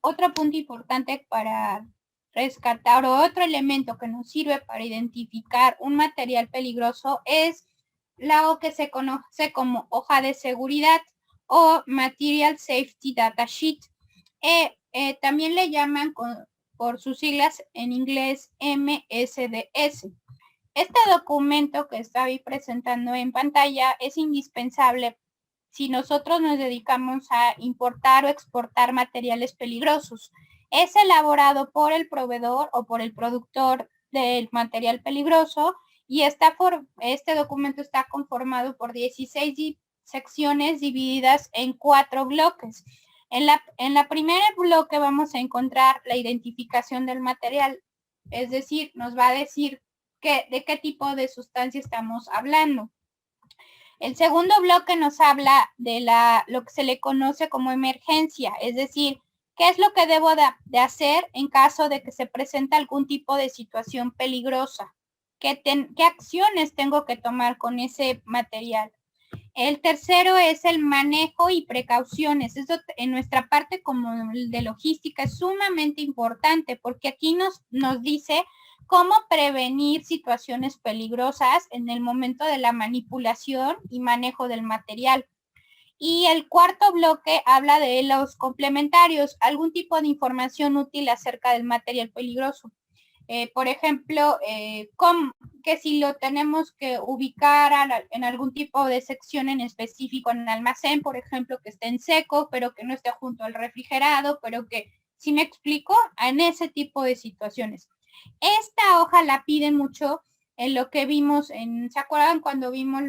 otro punto importante para rescatar o otro elemento que nos sirve para identificar un material peligroso es lo que se conoce como hoja de seguridad o Material Safety Data Sheet. También le llaman por sus siglas en inglés MSDS. Este documento que estoy presentando en pantalla es indispensable si nosotros nos dedicamos a importar o exportar materiales peligrosos. Es elaborado por el proveedor o por el productor del material peligroso y este documento está conformado por 16 secciones divididas en 4 bloques. En la primera bloque vamos a encontrar la identificación del material, es decir, nos va a decir de qué tipo de sustancia estamos hablando. El segundo bloque nos habla de lo que se le conoce como emergencia, es decir, qué es lo que debo de hacer en caso de que se presente algún tipo de situación peligrosa, qué acciones tengo que tomar con ese material. El tercero es el manejo y precauciones. Eso en nuestra parte como de logística es sumamente importante porque aquí nos dice cómo prevenir situaciones peligrosas en el momento de la manipulación y manejo del material. Y el cuarto bloque habla de los complementarios, algún tipo de información útil acerca del material peligroso. Por ejemplo, que si lo tenemos que ubicar en algún tipo de sección en específico en el almacén, por ejemplo, que esté en seco, pero que no esté junto al refrigerado, pero que, si me explico, en ese tipo de situaciones. Esta hoja la piden mucho en lo que vimos ¿se acuerdan cuando vimos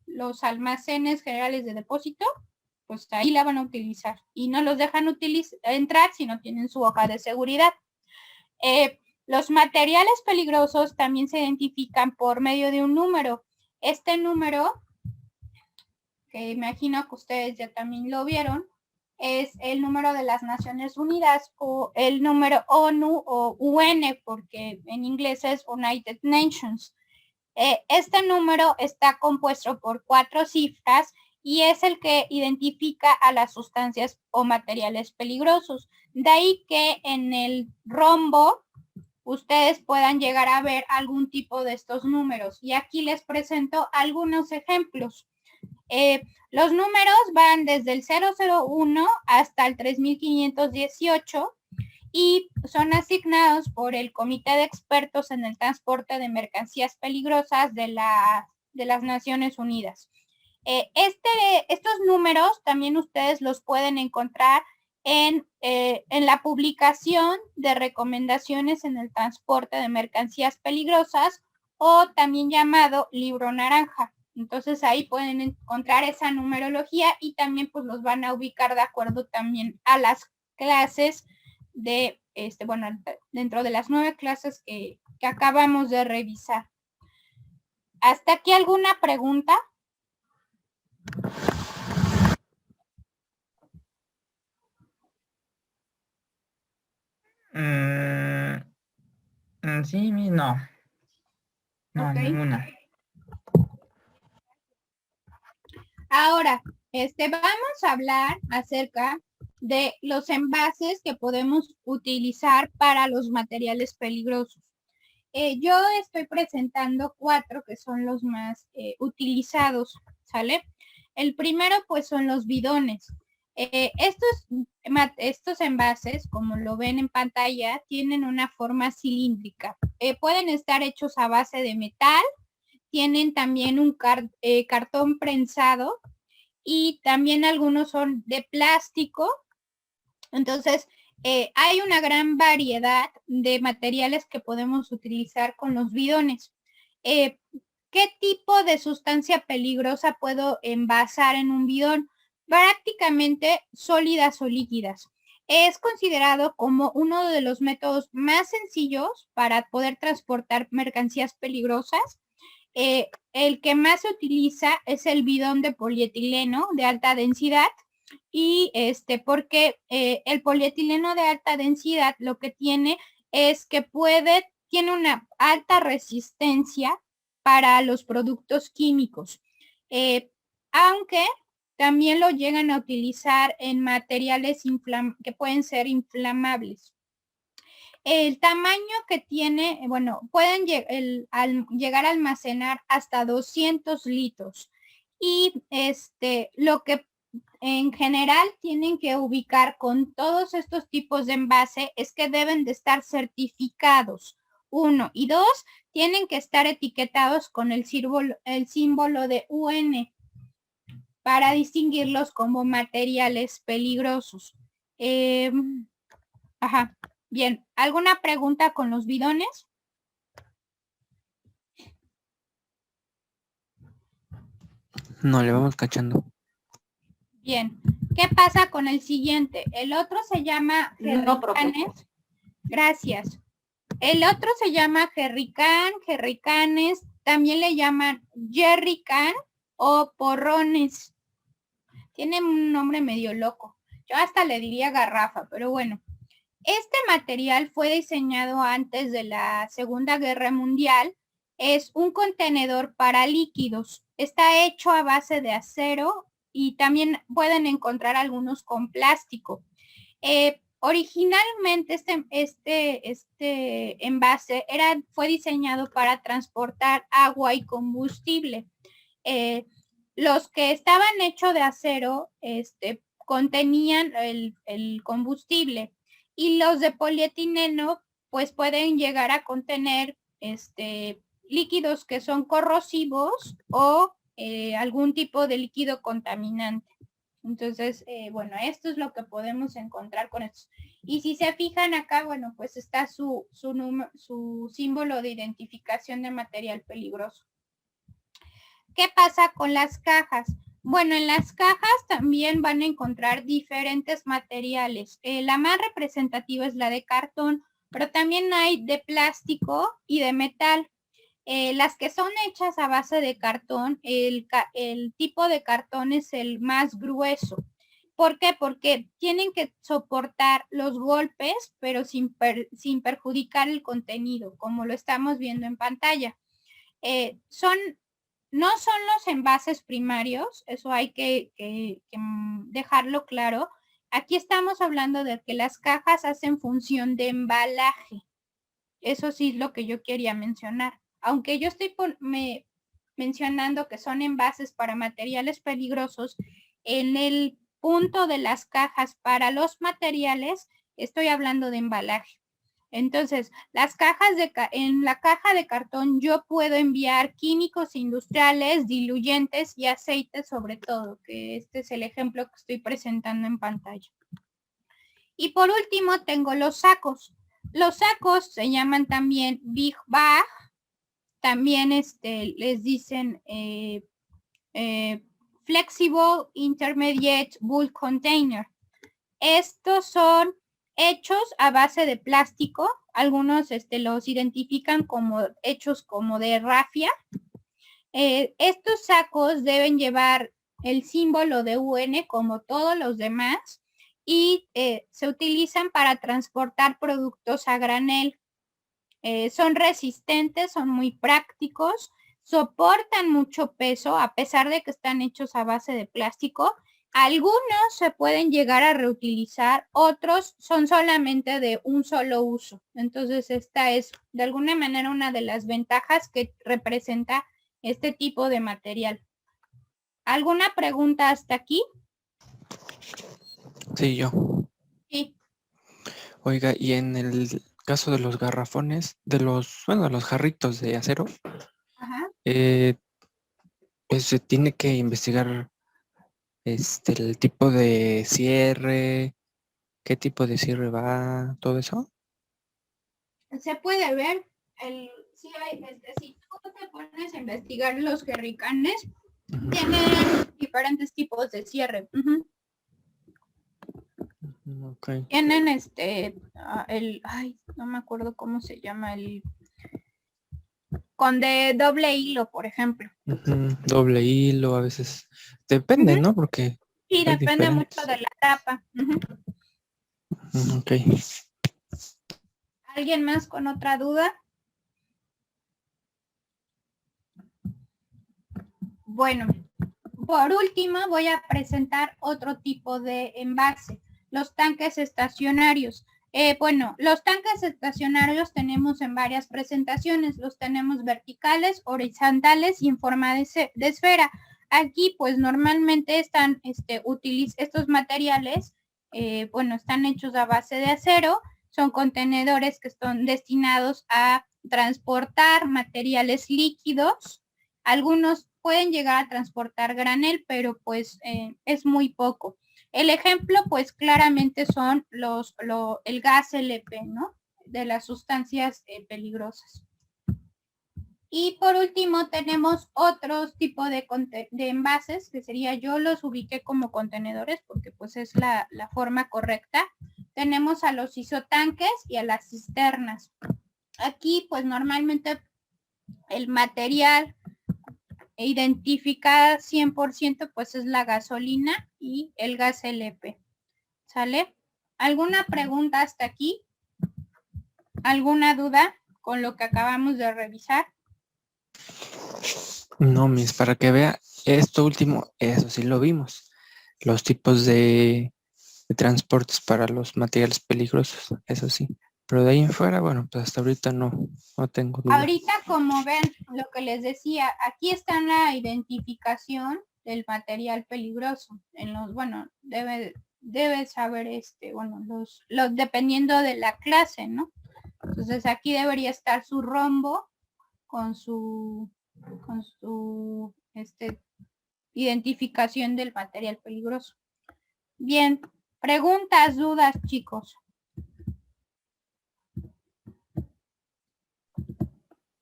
los almacenes generales de depósito? Pues ahí la van a utilizar y no los dejan entrar si no tienen su hoja de seguridad. Los materiales peligrosos también se identifican por medio de un número. Este número, que imagino que ustedes ya también lo vieron, es el número de las Naciones Unidas o el número ONU o UN, porque en inglés es United Nations. Este número está compuesto por 4 cifras y es el que identifica a las sustancias o materiales peligrosos. De ahí que en el rombo ustedes puedan llegar a ver algún tipo de estos números. Y aquí les presento algunos ejemplos. Los números van desde el 001 hasta el 3518 y son asignados por el Comité de Expertos en el Transporte de Mercancías Peligrosas de las Naciones Unidas. Estos números también ustedes los pueden encontrar en la publicación de recomendaciones en el transporte de mercancías peligrosas o también llamado libro naranja. Entonces ahí pueden encontrar esa numerología y también pues los van a ubicar de acuerdo también a las clases de, dentro de las 9 clases que acabamos de revisar. ¿Hasta aquí alguna pregunta? Sí, no. No, Okay. ninguna. Ahora, vamos a hablar acerca de los envases que podemos utilizar para los materiales peligrosos. Yo estoy presentando 4 que son los más utilizados, ¿sale? El primero, pues, son los bidones. Estos envases, como lo ven en pantalla, tienen una forma cilíndrica. Pueden estar hechos a base de metal, tienen también un cartón prensado y también algunos son de plástico. Entonces, hay una gran variedad de materiales que podemos utilizar con los bidones. ¿Qué tipo de sustancia peligrosa puedo envasar en un bidón? Prácticamente sólidas o líquidas. Es considerado como uno de los métodos más sencillos para poder transportar mercancías peligrosas. El que más se utiliza es el bidón de polietileno de alta densidad y porque el polietileno de alta densidad lo que tiene es que tiene una alta resistencia para los productos químicos, aunque también lo llegan a utilizar en materiales que pueden ser inflamables. El tamaño que tiene, pueden llegar a almacenar hasta 200 litros. Y lo que en general tienen que ubicar con todos estos tipos de envase es que deben de estar certificados. 1 y 2, tienen que estar etiquetados con el símbolo de UN para distinguirlos como materiales peligrosos. Bien, ¿alguna pregunta con los bidones? No, le vamos cachando. Bien, ¿qué pasa con el siguiente? El otro se llama jerricanes. Gracias. El otro se llama jerricanes, también le llaman jerrycan o porrones. Tiene un nombre medio loco. Yo hasta le diría garrafa, pero bueno. Este material fue diseñado antes de la Segunda Guerra Mundial. Es un contenedor para líquidos. Está hecho a base de acero y también pueden encontrar algunos con plástico. Originalmente este envase fue diseñado para transportar agua y combustible. Los que estaban hechos de acero contenían el combustible y los de polietileno pues pueden llegar a contener líquidos que son corrosivos o algún tipo de líquido contaminante. Entonces, esto es lo que podemos encontrar con estos. Y si se fijan acá, pues está su símbolo de identificación de material peligroso. ¿Qué pasa con las cajas? Bueno, en las cajas también van a encontrar diferentes materiales. La más representativa es la de cartón, pero también hay de plástico y de metal. Las que son hechas a base de cartón, el tipo de cartón es el más grueso. ¿Por qué? Porque tienen que soportar los golpes, pero sin perjudicar el contenido, como lo estamos viendo en pantalla. No son los envases primarios, eso hay que dejarlo claro. Aquí estamos hablando de que las cajas hacen función de embalaje. Eso sí es lo que yo quería mencionar. Aunque yo estoy mencionando que son envases para materiales peligrosos, en el punto de las cajas para los materiales estoy hablando de embalaje. Entonces, en la caja de cartón yo puedo enviar químicos industriales, diluyentes y aceites sobre todo, que este es el ejemplo que estoy presentando en pantalla. Y por último tengo los sacos. Los sacos se llaman también Big Bag, también les dicen Flexible Intermediate Bulk Container. Estos son hechos a base de plástico. Algunos los identifican como hechos como de rafia. Estos sacos deben llevar el símbolo de UN como todos los demás y se utilizan para transportar productos a granel. Son resistentes, son muy prácticos, soportan mucho peso a pesar de que están hechos a base de plástico. Algunos se pueden llegar a reutilizar, otros son solamente de un solo uso. Entonces esta es de alguna manera una de las ventajas que representa este tipo de material. ¿Alguna pregunta hasta aquí? Sí, yo. Sí. Oiga, y en el caso de los garrafones, de los jarritos de acero, Ajá. pues se tiene que investigar el tipo de cierre, qué tipo de cierre va, todo eso. Se puede ver, si tú te pones a investigar los jerricanes, tienen diferentes tipos de cierre. Okay. Tienen no me acuerdo cómo se llama, con de doble hilo, por ejemplo. Doble hilo, a veces depende, ¿no? Porque sí, hay depende diferentes. mucho de la tapa. Ok. ¿Alguien más con otra duda? Bueno, por último voy a presentar otro tipo de envase, los tanques estacionarios. Los tanques estacionarios tenemos en varias presentaciones, los tenemos verticales, horizontales y en forma de esfera. Aquí pues normalmente están estos materiales, están hechos a base de acero, son contenedores que están destinados a transportar materiales líquidos. Algunos pueden llegar a transportar granel, pero pues es muy poco. El ejemplo, pues claramente son el gas LP, ¿no? De las sustancias peligrosas. Y por último tenemos otros tipos de envases, que sería, yo los ubiqué como contenedores porque pues es la forma correcta. Tenemos a los isotanques y a las cisternas. Aquí pues normalmente el material identificada 100% pues es la gasolina y el gas LP. ¿Sale? ¿Alguna pregunta hasta aquí? ¿Alguna duda con lo que acabamos de revisar? No, mis, para que vea esto último, eso sí lo vimos. Los tipos de transportes para los materiales peligrosos, eso sí. Pero de ahí en fuera, bueno, pues hasta ahorita no tengo duda. Ahorita, como ven, lo que les decía, aquí está la identificación del material peligroso. Debe saber dependiendo de la clase, ¿no? Entonces aquí debería estar su rombo con su identificación del material peligroso. Bien, preguntas, dudas, chicos.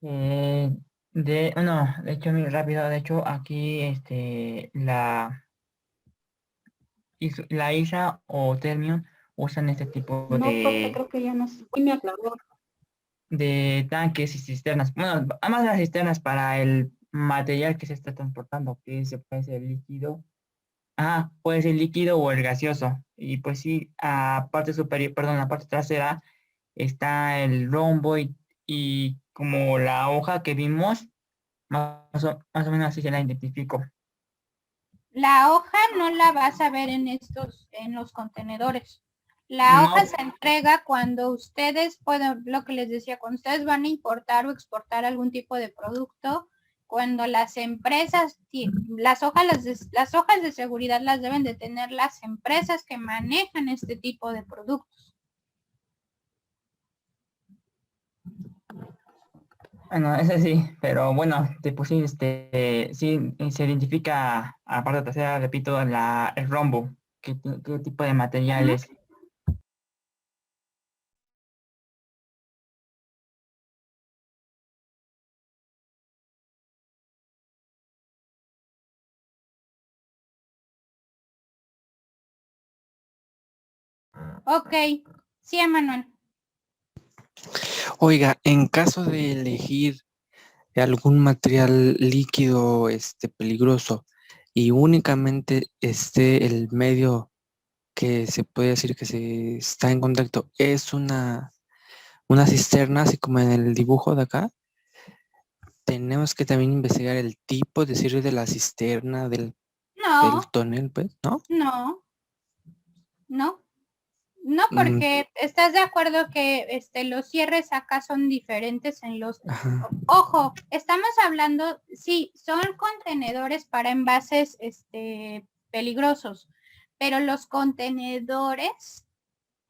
De hecho, muy rápido, de hecho, aquí la ISA o Termion usan este tipo No, profe, de... creo que ya no sé. Sí me aclaró. de tanques y cisternas. Bueno, además de las cisternas para el material que se está transportando, que se puede ser líquido. Ah, puede ser líquido o el gaseoso. Y pues sí, a parte superior, perdón, la parte trasera está el rombo y como la hoja que vimos, más o menos así se la identifico. La hoja no la vas a ver en los contenedores. La No, hoja se entrega cuando ustedes pueden, lo que les decía, cuando ustedes van a importar o exportar algún tipo de producto, cuando las empresas, las hojas de seguridad las deben de tener las empresas que manejan este tipo de productos. bueno, ese sí, pero bueno, pues sí, sí se identifica, aparte de trasera, repito, el rombo, qué tipo de materiales. Ok, sí, Emanuel. Oiga, en caso de elegir algún material líquido peligroso y únicamente el medio que se puede decir que se está en contacto es una cisterna, así como en el dibujo de acá, tenemos que también investigar el tipo, decir, de la cisterna, del No, tonel, pues, ¿no? no, no. No, Mm, porque estás de acuerdo que los cierres acá son diferentes en los... ajá. Ojo, estamos hablando, sí, son contenedores para envases peligrosos, pero los contenedores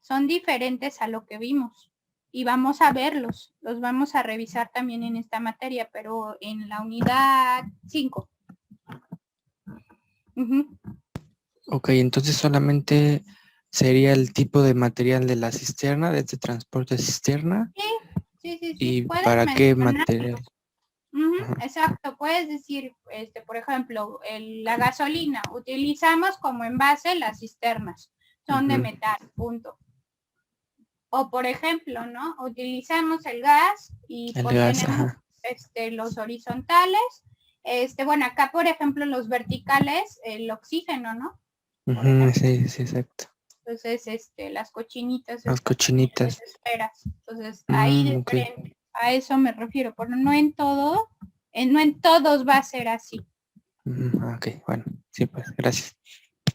son diferentes a lo que vimos y vamos a verlos, los vamos a revisar también en esta materia, pero en la unidad 5. Ok, entonces solamente sería el tipo de material de la cisterna, de este transporte de cisterna, Sí, y puedes para qué mencionar. material. Ajá. Exacto, puedes decir, por ejemplo, la gasolina, utilizamos como envase las cisternas, son de Ujú. metal, punto. O por ejemplo, ¿no? Utilizamos el gas y El pues gas, tenemos ajá. los horizontales, bueno, acá por ejemplo los verticales, el oxígeno, ¿no? Por Ujú, ejemplo. sí, sí, exacto. Entonces, las cochinitas Las estas que cochinitas. desesperas. Entonces, ahí Ok. diferente. A eso me refiero, pero no en todo, no en todos va a ser así. Ok, bueno, sí, pues, gracias.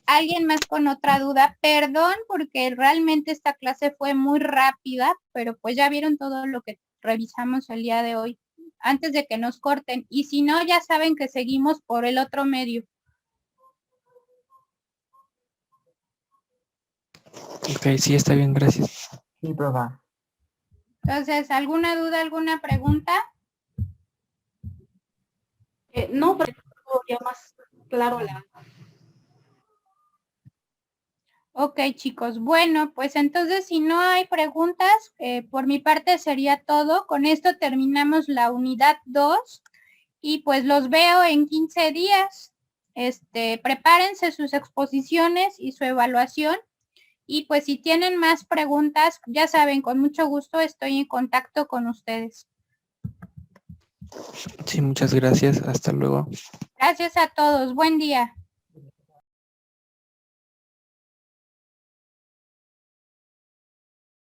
¿Alguien más con otra duda? Perdón, porque realmente esta clase fue muy rápida, pero pues ya vieron todo lo que revisamos el día de hoy, antes de que nos corten. Y si no, ya saben que seguimos por el otro medio. Ok, sí, está bien, gracias. Sí, profa. Entonces, ¿alguna duda, alguna pregunta? No, pero ya más claro la... Ok, chicos. Bueno, pues entonces si no hay preguntas, por mi parte sería todo. Con esto terminamos la unidad 2 y pues los veo en 15 días. Prepárense sus exposiciones y su evaluación. Y pues si tienen más preguntas, ya saben, con mucho gusto estoy en contacto con ustedes. Sí, muchas gracias. Hasta luego. Gracias a todos. Buen día.